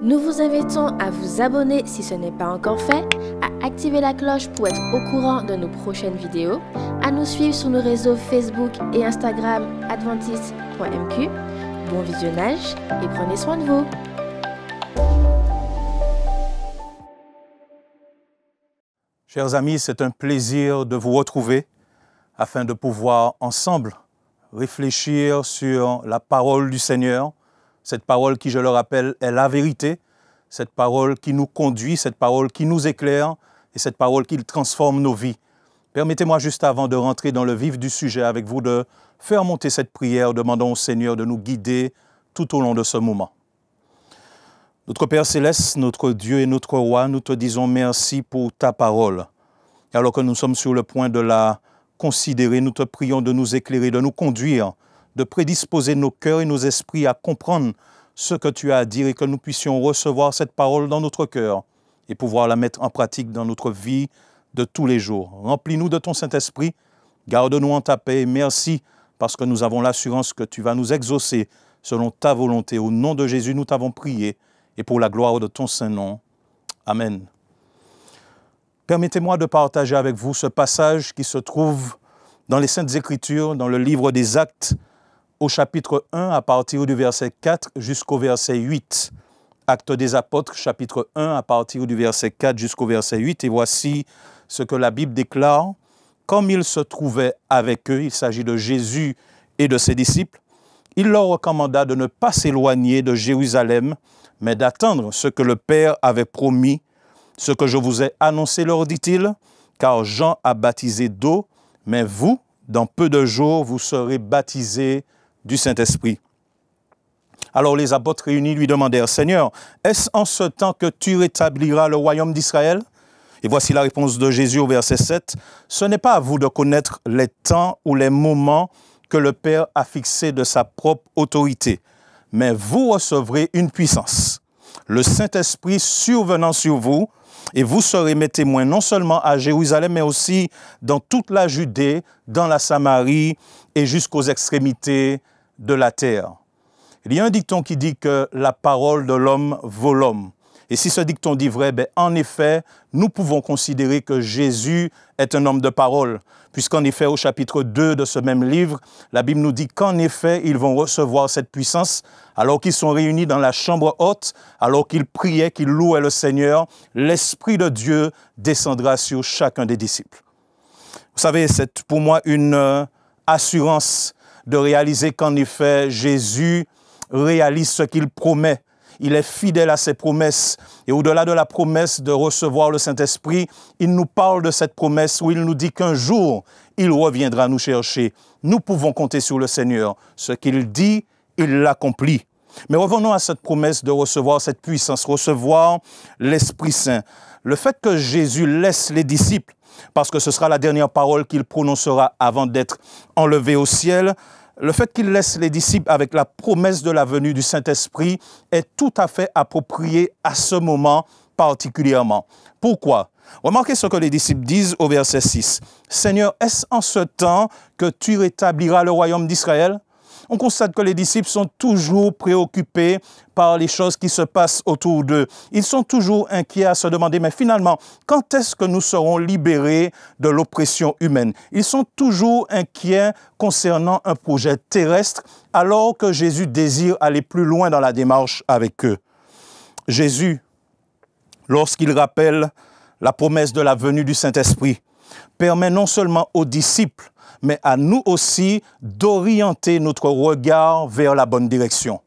Nous vous invitons à vous abonner si ce n'est pas encore fait, à activer la cloche pour être au courant de nos prochaines vidéos, à nous suivre sur nos réseaux Facebook et Instagram adventiste.mq. Bon visionnage et prenez soin de vous. Chers amis, c'est un plaisir de vous retrouver afin de pouvoir ensemble réfléchir sur la parole du Seigneur, cette parole qui, je le rappelle, est la vérité, cette parole qui nous conduit, cette parole qui nous éclaire et cette parole qui transforme nos vies. Permettez-moi juste avant de rentrer dans le vif du sujet avec vous de faire monter cette prière, demandant au Seigneur de nous guider tout au long de ce moment. Notre Père Céleste, notre Dieu et notre Roi, nous te disons merci pour ta parole. Et alors que nous sommes sur le point de la considérer, nous te prions de nous éclairer, de nous conduire, de prédisposer nos cœurs et nos esprits à comprendre ce que tu as à dire et que nous puissions recevoir cette parole dans notre cœur et pouvoir la mettre en pratique dans notre vie de tous les jours. Remplis-nous de ton Saint-Esprit, garde-nous en ta paix et merci parce que nous avons l'assurance que tu vas nous exaucer selon ta volonté. Au nom de Jésus, nous t'avons prié et pour la gloire de ton Saint-Nom. Amen. Permettez-moi de partager avec vous ce passage qui se trouve dans les Saintes Écritures, dans le livre des Actes, au chapitre 1, à partir du verset 4 jusqu'au verset 8. Actes des Apôtres, chapitre 1, à partir du verset 4 jusqu'au verset 8. Et voici ce que la Bible déclare. Comme il se trouvait avec eux, il s'agit de Jésus et de ses disciples, il leur recommanda de ne pas s'éloigner de Jérusalem, mais d'attendre ce que le Père avait promis. Ce que je vous ai annoncé, leur dit-il, car Jean a baptisé d'eau, mais vous, dans peu de jours, vous serez baptisés du Saint-Esprit. Alors les apôtres réunis lui demandèrent, « Seigneur, est-ce en ce temps que tu rétabliras le royaume d'Israël ?» Et voici la réponse de Jésus au verset 7, « Ce n'est pas à vous de connaître les temps ou les moments que le Père a fixés de sa propre autorité, mais vous recevrez une puissance, le Saint-Esprit survenant sur vous, et vous serez mes témoins non seulement à Jérusalem, mais aussi dans toute la Judée, dans la Samarie et jusqu'aux extrémités de la terre. » Il y a un dicton qui dit que la parole de l'homme vaut l'homme. Et si ce dicton dit vrai, en effet, nous pouvons considérer que Jésus est un homme de parole, puisqu'en effet, au chapitre 2 de ce même livre, la Bible nous dit qu'en effet, ils vont recevoir cette puissance, alors qu'ils sont réunis dans la chambre haute, alors qu'ils priaient, qu'ils louaient le Seigneur, l'Esprit de Dieu descendra sur chacun des disciples. Vous savez, c'est pour moi une assurance de réaliser qu'en effet, Jésus réalise ce qu'il promet. Il est fidèle à ses promesses. Et au-delà de la promesse de recevoir le Saint-Esprit, il nous parle de cette promesse où il nous dit qu'un jour, il reviendra nous chercher. Nous pouvons compter sur le Seigneur. Ce qu'il dit, il l'accomplit. Mais revenons à cette promesse de recevoir cette puissance, recevoir l'Esprit Saint. Le fait que Jésus laisse les disciples, parce que ce sera la dernière parole qu'il prononcera avant d'être enlevé au ciel, le fait qu'il laisse les disciples avec la promesse de la venue du Saint-Esprit est tout à fait approprié à ce moment particulièrement. Pourquoi? Remarquez ce que les disciples disent au verset 6. « Seigneur, est-ce en ce temps que tu rétabliras le royaume d'Israël ?» On constate que les disciples sont toujours préoccupés par les choses qui se passent autour d'eux. Ils sont toujours inquiets à se demander, mais finalement, quand est-ce que nous serons libérés de l'oppression humaine? Ils sont toujours inquiets concernant un projet terrestre, alors que Jésus désire aller plus loin dans la démarche avec eux. Jésus, lorsqu'il rappelle la promesse de la venue du Saint-Esprit, permet non seulement aux disciples, mais à nous aussi d'orienter notre regard vers la bonne direction.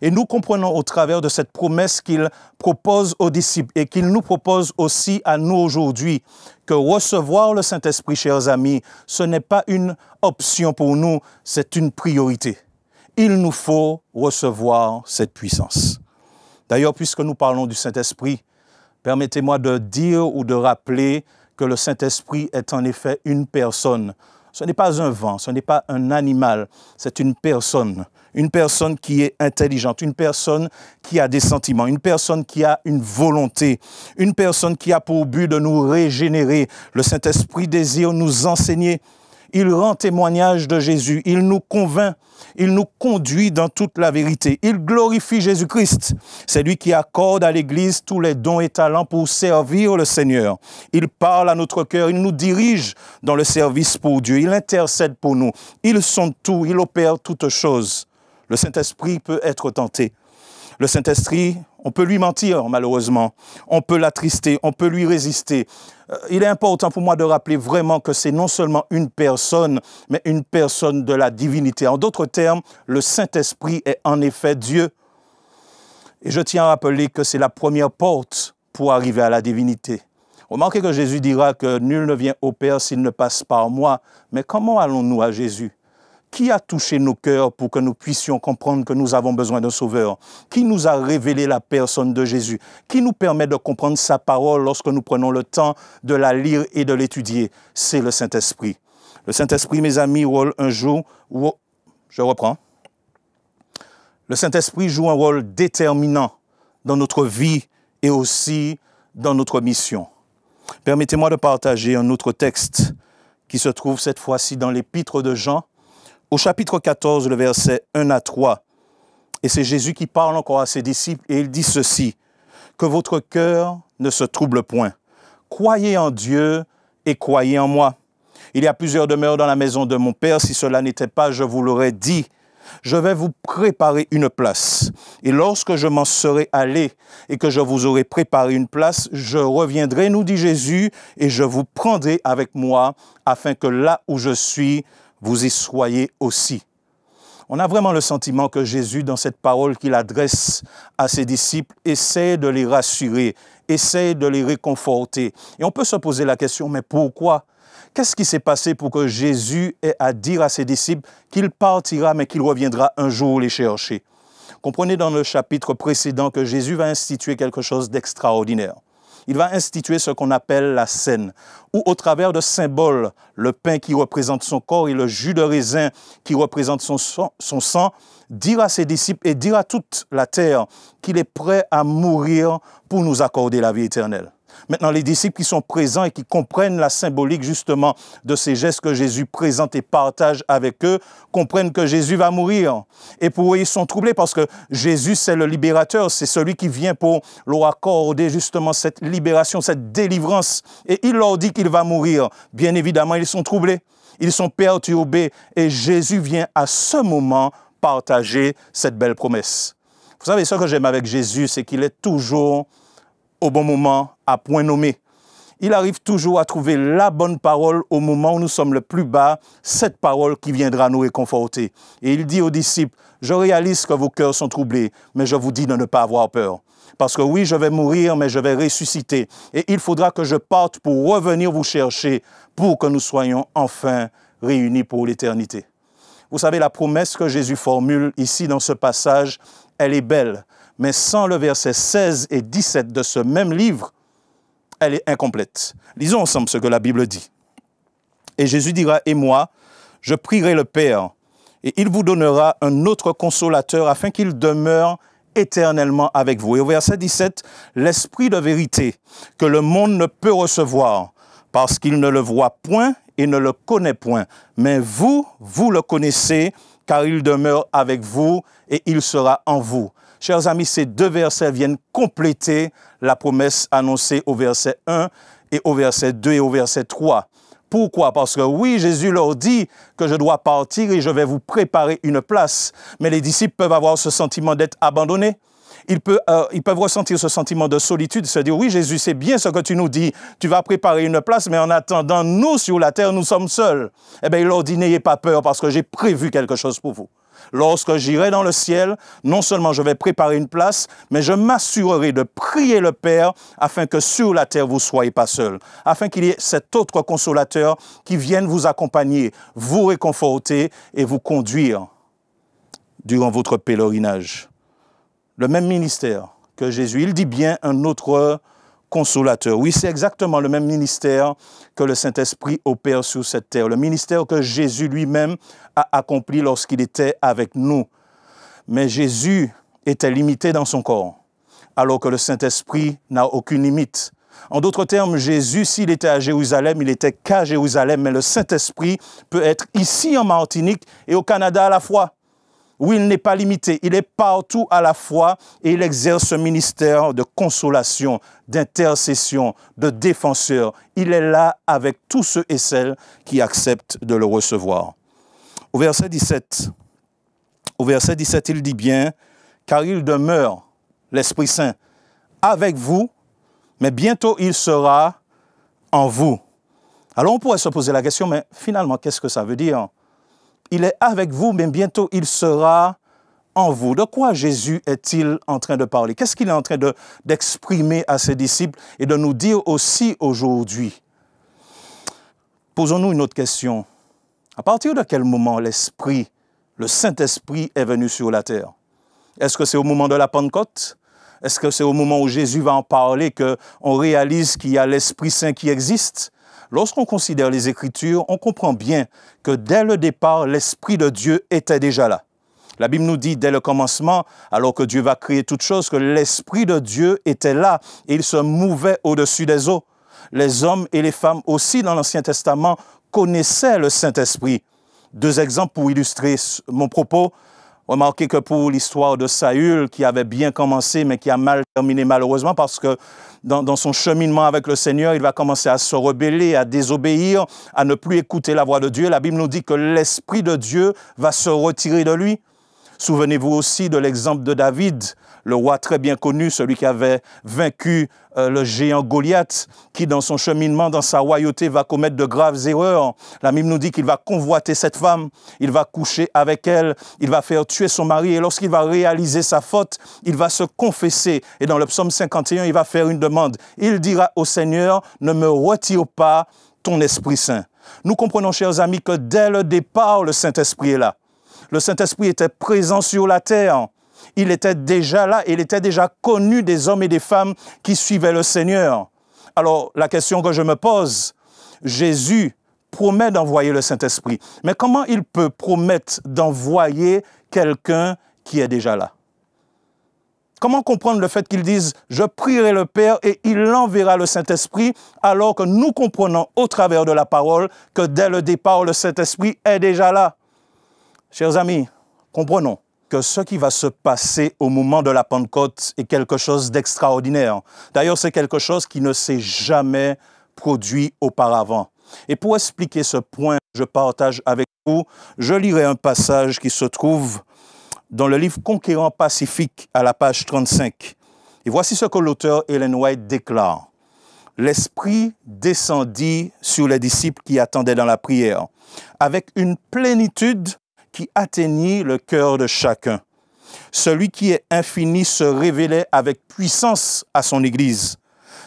Et nous comprenons au travers de cette promesse qu'il propose aux disciples et qu'il nous propose aussi à nous aujourd'hui que recevoir le Saint-Esprit, chers amis, ce n'est pas une option pour nous, c'est une priorité. Il nous faut recevoir cette puissance. D'ailleurs, puisque nous parlons du Saint-Esprit, permettez-moi de dire ou de rappeler que le Saint-Esprit est en effet une personne. Ce n'est pas un vent, ce n'est pas un animal, c'est une personne qui est intelligente, une personne qui a des sentiments, une personne qui a une volonté, une personne qui a pour but de nous régénérer. Le Saint-Esprit désire nous enseigner. Il rend témoignage de Jésus. Il nous convainc. Il nous conduit dans toute la vérité. Il glorifie Jésus-Christ. C'est lui qui accorde à l'Église tous les dons et talents pour servir le Seigneur. Il parle à notre cœur. Il nous dirige dans le service pour Dieu. Il intercède pour nous. Il sonde tout. Il opère toutes choses. Le Saint-Esprit peut être tenté. Le Saint-Esprit, on peut lui mentir, malheureusement. On peut l'attrister, on peut lui résister. Il est important pour moi de rappeler vraiment que c'est non seulement une personne, mais une personne de la divinité. En d'autres termes, le Saint-Esprit est en effet Dieu. Et je tiens à rappeler que c'est la première porte pour arriver à la divinité. Remarquez que Jésus dira que nul ne vient au Père s'il ne passe par moi. Mais comment allons-nous à Jésus ? Qui a touché nos cœurs pour que nous puissions comprendre que nous avons besoin d'un sauveur? Qui nous a révélé la personne de Jésus? Qui nous permet de comprendre sa parole lorsque nous prenons le temps de la lire et de l'étudier? C'est le Saint-Esprit. Le Saint-Esprit, mes amis, je reprends. Le Saint-Esprit joue un rôle déterminant dans notre vie et aussi dans notre mission. Permettez-moi de partager un autre texte qui se trouve cette fois-ci dans l'Épître de Jean, au chapitre 14, le verset 1 à 3, et c'est Jésus qui parle encore à ses disciples, et il dit ceci, « Que votre cœur ne se trouble point. Croyez en Dieu et croyez en moi. Il y a plusieurs demeures dans la maison de mon Père. Si cela n'était pas, je vous l'aurais dit. Je vais vous préparer une place. Et lorsque je m'en serai allé et que je vous aurai préparé une place, je reviendrai, nous dit Jésus, et je vous prendrai avec moi, afin que là où je suis, vous y soyez aussi. » On a vraiment le sentiment que Jésus, dans cette parole qu'il adresse à ses disciples, essaie de les rassurer, essaie de les réconforter. Et on peut se poser la question, mais pourquoi? Qu'est-ce qui s'est passé pour que Jésus ait à dire à ses disciples qu'il partira, mais qu'il reviendra un jour les chercher? Comprenez dans le chapitre précédent que Jésus va instituer quelque chose d'extraordinaire. Il va instituer ce qu'on appelle la scène, où au travers de symboles, le pain qui représente son corps et le jus de raisin qui représente son sang, dire à ses disciples et dire à toute la terre qu'il est prêt à mourir pour nous accorder la vie éternelle. Maintenant, les disciples qui sont présents et qui comprennent la symbolique justement de ces gestes que Jésus présente et partage avec eux, comprennent que Jésus va mourir. Et pour eux, ils sont troublés parce que Jésus, c'est le libérateur, c'est celui qui vient pour leur accorder justement cette libération, cette délivrance. Et il leur dit qu'il va mourir. Bien évidemment, ils sont troublés, ils sont perturbés et Jésus vient à ce moment partager cette belle promesse. Vous savez, ce que j'aime avec Jésus, c'est qu'il est toujours au bon moment, à point nommé. Il arrive toujours à trouver la bonne parole au moment où nous sommes le plus bas, cette parole qui viendra nous réconforter. Et il dit aux disciples, « Je réalise que vos cœurs sont troublés, mais je vous dis de ne pas avoir peur. Parce que oui, je vais mourir, mais je vais ressusciter. Et il faudra que je parte pour revenir vous chercher, pour que nous soyons enfin réunis pour l'éternité. » Vous savez, la promesse que Jésus formule ici dans ce passage, elle est belle. Mais sans le verset 16 et 17 de ce même livre, elle est incomplète. Lisons ensemble ce que la Bible dit. « Et Jésus dira, « Et moi, je prierai le Père, et il vous donnera un autre consolateur afin qu'il demeure éternellement avec vous. » Et au verset 17, « L'Esprit de vérité que le monde ne peut recevoir, parce qu'il ne le voit point et ne le connaît point. Mais vous, vous le connaissez, car il demeure avec vous et il sera en vous. » Chers amis, ces deux versets viennent compléter la promesse annoncée au verset 1 et au verset 2 et au verset 3. Pourquoi? Parce que oui, Jésus leur dit que je dois partir et je vais vous préparer une place. Mais les disciples peuvent avoir ce sentiment d'être abandonnés. Ils peuvent ressentir ce sentiment de solitude, se dire, oui, Jésus, c'est bien ce que tu nous dis, tu vas préparer une place, mais en attendant, nous, sur la terre, nous sommes seuls. Eh bien, il leur dit, n'ayez pas peur parce que j'ai prévu quelque chose pour vous. Lorsque j'irai dans le ciel, non seulement je vais préparer une place, mais je m'assurerai de prier le Père afin que sur la terre, vous ne soyez pas seuls, afin qu'il y ait cet autre consolateur qui vienne vous accompagner, vous réconforter et vous conduire durant votre pèlerinage. Le même ministère que Jésus, il dit bien un autre consolateur. Oui, c'est exactement le même ministère que le Saint-Esprit opère sur cette terre. Le ministère que Jésus lui-même a accompli lorsqu'il était avec nous. Mais Jésus était limité dans son corps, alors que le Saint-Esprit n'a aucune limite. En d'autres termes, Jésus, s'il était à Jérusalem, il n'était qu'à Jérusalem, mais le Saint-Esprit peut être ici en Martinique et au Canada à la fois. Oui, il n'est pas limité, il est partout à la fois et il exerce un ministère de consolation, d'intercession, de défenseur. Il est là avec tous ceux et celles qui acceptent de le recevoir. Au verset 17, il dit bien, « Car il demeure, l'Esprit Saint, avec vous, mais bientôt il sera en vous. » Alors on pourrait se poser la question, mais finalement, qu'est-ce que ça veut dire? Il est avec vous, mais bientôt il sera en vous. De quoi Jésus est-il en train de parler? Qu'est-ce qu'il est en train d'exprimer à ses disciples et de nous dire aussi aujourd'hui? Posons-nous une autre question. À partir de quel moment l'Esprit, le Saint-Esprit est venu sur la terre? Est-ce que c'est au moment de la Pentecôte? Est-ce que c'est au moment où Jésus va en parler qu'on réalise qu'il y a l'Esprit Saint qui existe? Lorsqu'on considère les Écritures, on comprend bien que dès le départ, l'Esprit de Dieu était déjà là. La Bible nous dit dès le commencement, alors que Dieu va créer toutes choses, que l'Esprit de Dieu était là et il se mouvait au-dessus des eaux. Les hommes et les femmes aussi dans l'Ancien Testament connaissaient le Saint-Esprit. Deux exemples pour illustrer mon propos. Remarquez que pour l'histoire de Saül, qui avait bien commencé, mais qui a mal terminé malheureusement, parce que dans son cheminement avec le Seigneur, il va commencer à se rebeller, à désobéir, à ne plus écouter la voix de Dieu. La Bible nous dit que l'Esprit de Dieu va se retirer de lui. Souvenez-vous aussi de l'exemple de David, le roi très bien connu, celui qui avait vaincu le géant Goliath, qui dans son cheminement, dans sa royauté, va commettre de graves erreurs. La Bible nous dit qu'il va convoiter cette femme, il va coucher avec elle, il va faire tuer son mari, et lorsqu'il va réaliser sa faute, il va se confesser. Et dans le psaume 51, il va faire une demande. Il dira au Seigneur, ne me retire pas ton Esprit Saint. Nous comprenons, chers amis, que dès le départ, le Saint-Esprit est là. Le Saint-Esprit était présent sur la terre. Il était déjà là, il était déjà connu des hommes et des femmes qui suivaient le Seigneur. Alors, la question que je me pose, Jésus promet d'envoyer le Saint-Esprit. Mais comment il peut promettre d'envoyer quelqu'un qui est déjà là? Comment comprendre le fait qu'il dise « Je prierai le Père et il enverra le Saint-Esprit » alors que nous comprenons au travers de la parole que dès le départ, le Saint-Esprit est déjà là? Chers amis, comprenons que ce qui va se passer au moment de la Pentecôte est quelque chose d'extraordinaire. D'ailleurs, c'est quelque chose qui ne s'est jamais produit auparavant. Et pour expliquer ce point, je partage avec vous, je lirai un passage qui se trouve dans le livre Conquérant Pacifique à la page 35. Et voici ce que l'auteur Ellen White déclare. « L'Esprit descendit sur les disciples qui attendaient dans la prière, avec une plénitude qui atteignit le cœur de chacun. Celui qui est infini se révélait avec puissance à son Église.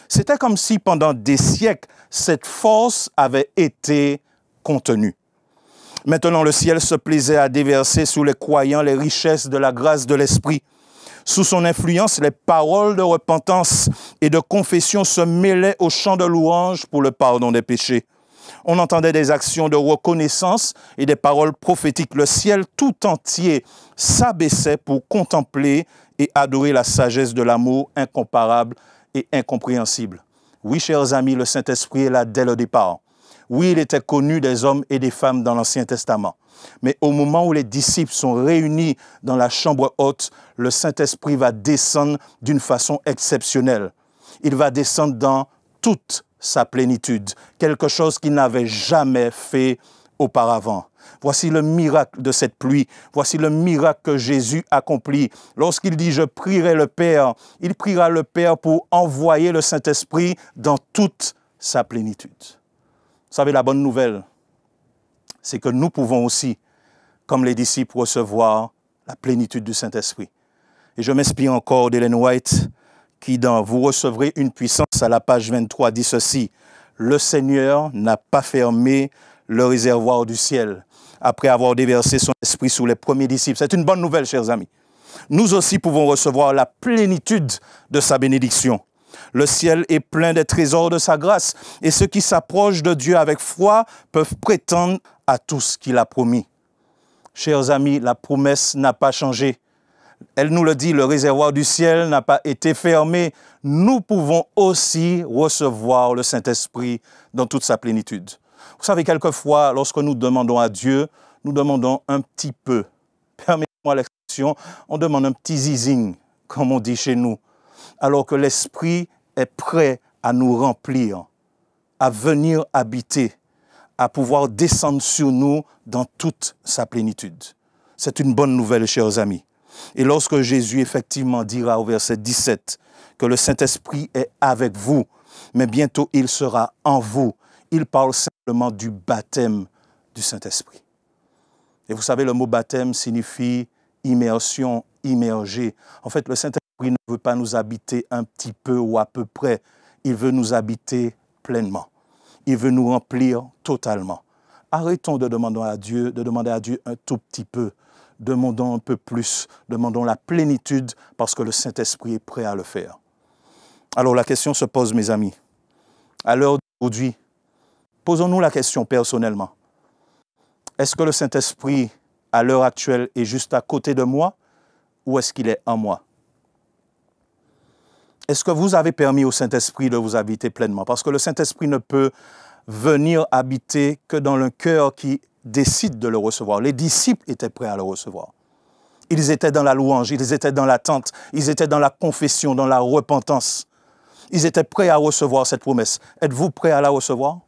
C'était comme si pendant des siècles, cette force avait été contenue. Maintenant, le ciel se plaisait à déverser sur les croyants les richesses de la grâce de l'Esprit. Sous son influence, les paroles de repentance et de confession se mêlaient aux chants de louange pour le pardon des péchés. On entendait des actions de reconnaissance et des paroles prophétiques. Le ciel tout entier s'abaissait pour contempler et adorer la sagesse de l'amour incomparable et incompréhensible. Oui, chers amis, le Saint-Esprit est là dès le départ. Oui, il était connu des hommes et des femmes dans l'Ancien Testament. Mais au moment où les disciples sont réunis dans la chambre haute, le Saint-Esprit va descendre d'une façon exceptionnelle. Il va descendre dans toute sa plénitude, quelque chose qu'il n'avait jamais fait auparavant. Voici le miracle de cette pluie. Voici le miracle que Jésus accomplit. Lorsqu'il dit « Je prierai le Père », il priera le Père pour envoyer le Saint-Esprit dans toute sa plénitude. Vous savez, la bonne nouvelle, c'est que nous pouvons aussi, comme les disciples, recevoir la plénitude du Saint-Esprit. Et je m'inspire encore d'Ellen White, qui dans « Vous recevrez une puissance » à la page 23 dit ceci. « Le Seigneur n'a pas fermé le réservoir du ciel après avoir déversé son esprit sur les premiers disciples. » C'est une bonne nouvelle, chers amis. Nous aussi pouvons recevoir la plénitude de sa bénédiction. Le ciel est plein des trésors de sa grâce et ceux qui s'approchent de Dieu avec foi peuvent prétendre à tout ce qu'il a promis. Chers amis, la promesse n'a pas changé. Elle nous le dit, le réservoir du ciel n'a pas été fermé. Nous pouvons aussi recevoir le Saint-Esprit dans toute sa plénitude. Vous savez, quelquefois, lorsque nous demandons à Dieu, nous demandons un petit peu. Permettez-moi l'expression, on demande un petit zizing, comme on dit chez nous, alors que l'Esprit est prêt à nous remplir, à venir habiter, à pouvoir descendre sur nous dans toute sa plénitude. C'est une bonne nouvelle, chers amis. Et lorsque Jésus effectivement dira au verset 17 que le Saint-Esprit est avec vous, mais bientôt il sera en vous, il parle simplement du baptême du Saint-Esprit. Et vous savez, le mot baptême signifie immersion, immerger. En fait, le Saint-Esprit ne veut pas nous habiter un petit peu ou à peu près. Il veut nous habiter pleinement. Il veut nous remplir totalement. Arrêtons de demander à Dieu un tout petit peu. Demandons un peu plus. Demandons la plénitude parce que le Saint-Esprit est prêt à le faire. Alors la question se pose, mes amis. À l'heure d'aujourd'hui, posons-nous la question personnellement. Est-ce que le Saint-Esprit, à l'heure actuelle, est juste à côté de moi ou est-ce qu'il est en moi? Est-ce que vous avez permis au Saint-Esprit de vous habiter pleinement? Parce que le Saint-Esprit ne peut venir habiter que dans le cœur qui décide de le recevoir. Les disciples étaient prêts à le recevoir. Ils étaient dans la louange, ils étaient dans l'attente, ils étaient dans la confession, dans la repentance. Ils étaient prêts à recevoir cette promesse. Êtes-vous prêts à la recevoir?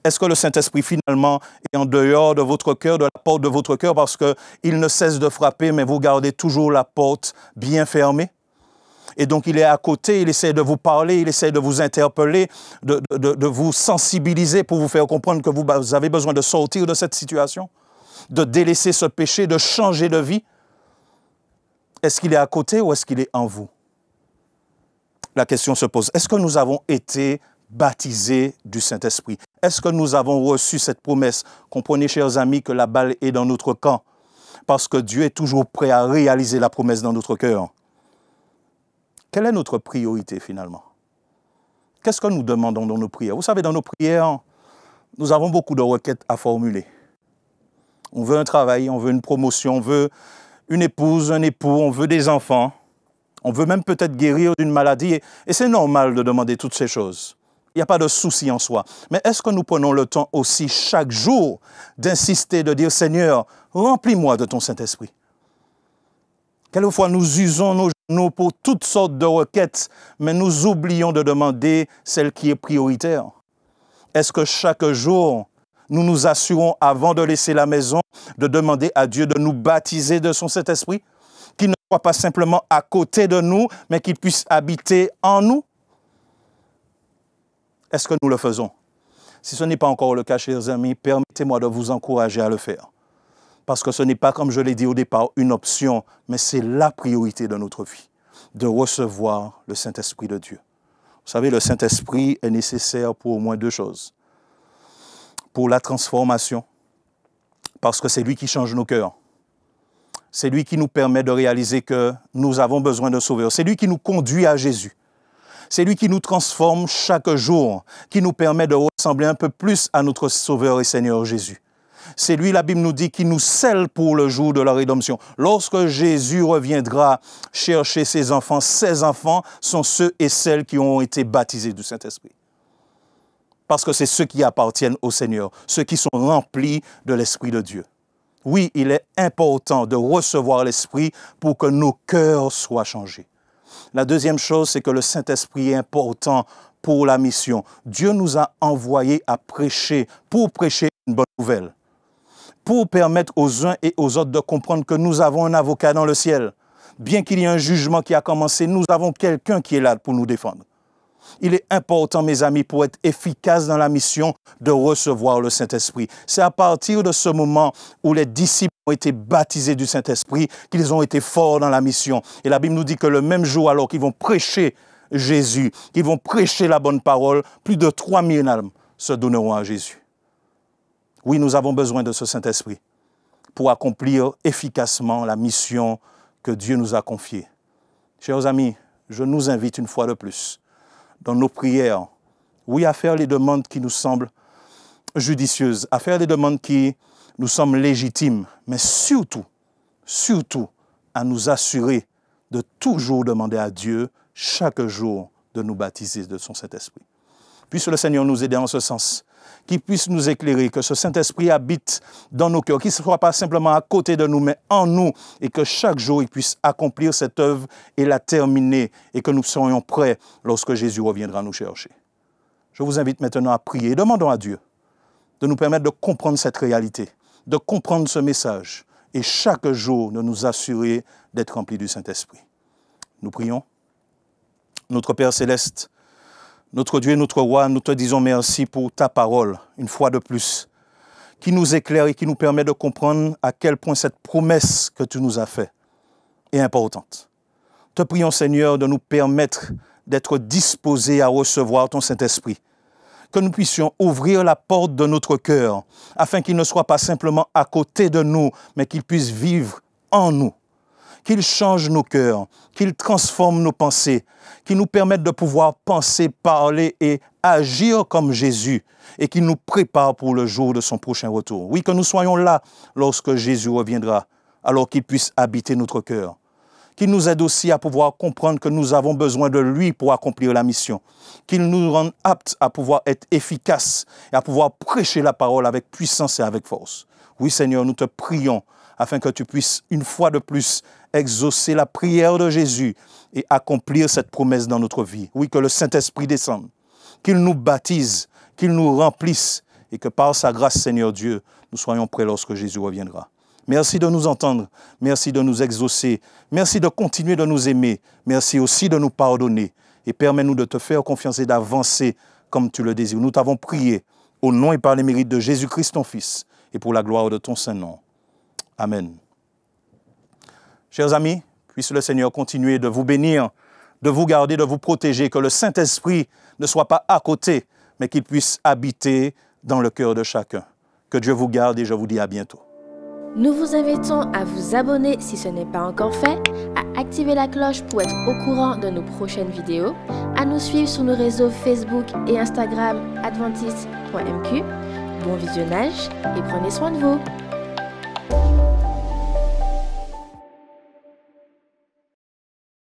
Est-ce que le Saint-Esprit, finalement, est en dehors de votre cœur, de la porte de votre cœur, parce qu'il ne cesse de frapper, mais vous gardez toujours la porte bien fermée? Et donc, il est à côté, il essaie de vous parler, il essaie de vous interpeller, de vous sensibiliser pour vous faire comprendre que vous avez besoin de sortir de cette situation, de délaisser ce péché, de changer de vie. Est-ce qu'il est à côté ou est-ce qu'il est en vous? La question se pose. Est-ce que nous avons été baptisés du Saint-Esprit? Est-ce que nous avons reçu cette promesse? Comprenez, chers amis, que la balle est dans notre camp, parce que Dieu est toujours prêt à réaliser la promesse dans notre cœur. Quelle est notre priorité finalement? Qu'est-ce que nous demandons dans nos prières? Vous savez, dans nos prières, nous avons beaucoup de requêtes à formuler. On veut un travail, on veut une promotion, on veut une épouse, un époux, on veut des enfants. On veut même peut-être guérir d'une maladie. Et c'est normal de demander toutes ces choses. Il n'y a pas de souci en soi. Mais est-ce que nous prenons le temps aussi chaque jour d'insister, de dire « Seigneur, remplis-moi de ton Saint-Esprit ». Quelquefois, nous usons nos genoux pour toutes sortes de requêtes, mais nous oublions de demander celle qui est prioritaire. Est-ce que chaque jour, nous nous assurons, avant de laisser la maison, de demander à Dieu de nous baptiser de son Saint-Esprit? Qu'il ne soit pas simplement à côté de nous, mais qu'il puisse habiter en nous? Est-ce que nous le faisons? Si ce n'est pas encore le cas, chers amis, permettez-moi de vous encourager à le faire. Parce que ce n'est pas, comme je l'ai dit au départ, une option, mais c'est la priorité de notre vie, de recevoir le Saint-Esprit de Dieu. Vous savez, le Saint-Esprit est nécessaire pour au moins deux choses. Pour la transformation, parce que c'est lui qui change nos cœurs. C'est lui qui nous permet de réaliser que nous avons besoin de sauveur. C'est lui qui nous conduit à Jésus. C'est lui qui nous transforme chaque jour, qui nous permet de ressembler un peu plus à notre Sauveur et Seigneur Jésus. C'est lui, la Bible nous dit, qui nous scelle pour le jour de la rédemption. Lorsque Jésus reviendra chercher ses enfants sont ceux et celles qui ont été baptisés du Saint-Esprit. Parce que c'est ceux qui appartiennent au Seigneur, ceux qui sont remplis de l'Esprit de Dieu. Oui, il est important de recevoir l'Esprit pour que nos cœurs soient changés. La deuxième chose, c'est que le Saint-Esprit est important pour la mission. Dieu nous a envoyés à prêcher, pour prêcher une bonne nouvelle, pour permettre aux uns et aux autres de comprendre que nous avons un avocat dans le ciel. Bien qu'il y ait un jugement qui a commencé, nous avons quelqu'un qui est là pour nous défendre. Il est important, mes amis, pour être efficace dans la mission, de recevoir le Saint-Esprit. C'est à partir de ce moment où les disciples ont été baptisés du Saint-Esprit qu'ils ont été forts dans la mission. Et la Bible nous dit que le même jour, alors qu'ils vont prêcher Jésus, qu'ils vont prêcher la bonne parole, plus de 3000 âmes se donneront à Jésus. Oui, nous avons besoin de ce Saint-Esprit pour accomplir efficacement la mission que Dieu nous a confiée. Chers amis, je nous invite une fois de plus, dans nos prières, oui, à faire les demandes qui nous semblent judicieuses, à faire les demandes qui nous semblent légitimes, mais surtout, à nous assurer de toujours demander à Dieu, chaque jour, de nous baptiser de son Saint-Esprit. Puisse le Seigneur nous aider en ce sens, qu'il puisse nous éclairer, que ce Saint-Esprit habite dans nos cœurs, qu'il ne soit pas simplement à côté de nous, mais en nous, et que chaque jour, il puisse accomplir cette œuvre et la terminer, et que nous soyons prêts lorsque Jésus reviendra nous chercher. Je vous invite maintenant à prier. Demandons à Dieu de nous permettre de comprendre cette réalité, de comprendre ce message, et chaque jour de nous assurer d'être remplis du Saint-Esprit. Nous prions. Notre Père Céleste, notre Dieu et notre Roi, nous te disons merci pour ta parole, une fois de plus, qui nous éclaire et qui nous permet de comprendre à quel point cette promesse que tu nous as faite est importante. Te prions, Seigneur, de nous permettre d'être disposés à recevoir ton Saint-Esprit, que nous puissions ouvrir la porte de notre cœur, afin qu'il ne soit pas simplement à côté de nous, mais qu'il puisse vivre en nous. Qu'il change nos cœurs, qu'il transforme nos pensées, qu'il nous permette de pouvoir penser, parler et agir comme Jésus, et qu'il nous prépare pour le jour de son prochain retour. Oui, que nous soyons là lorsque Jésus reviendra, alors qu'il puisse habiter notre cœur. Qu'il nous aide aussi à pouvoir comprendre que nous avons besoin de lui pour accomplir la mission. Qu'il nous rende aptes à pouvoir être efficaces et à pouvoir prêcher la parole avec puissance et avec force. Oui, Seigneur, nous te prions afin que tu puisses, une fois de plus, exaucer la prière de Jésus et accomplir cette promesse dans notre vie. Oui, que le Saint-Esprit descende, qu'il nous baptise, qu'il nous remplisse et que par sa grâce, Seigneur Dieu, nous soyons prêts lorsque Jésus reviendra. Merci de nous entendre, merci de nous exaucer, merci de continuer de nous aimer, merci aussi de nous pardonner et permets-nous de te faire confiance et d'avancer comme tu le désires. Nous t'avons prié au nom et par les mérites de Jésus-Christ, ton Fils, et pour la gloire de ton Saint-Nom. Amen. Chers amis, puisse le Seigneur continuer de vous bénir, de vous garder, de vous protéger, que le Saint-Esprit ne soit pas à côté, mais qu'il puisse habiter dans le cœur de chacun. Que Dieu vous garde et je vous dis à bientôt. Nous vous invitons à vous abonner si ce n'est pas encore fait, à activer la cloche pour être au courant de nos prochaines vidéos, à nous suivre sur nos réseaux Facebook et Instagram adventiste.mq. Bon visionnage et prenez soin de vous.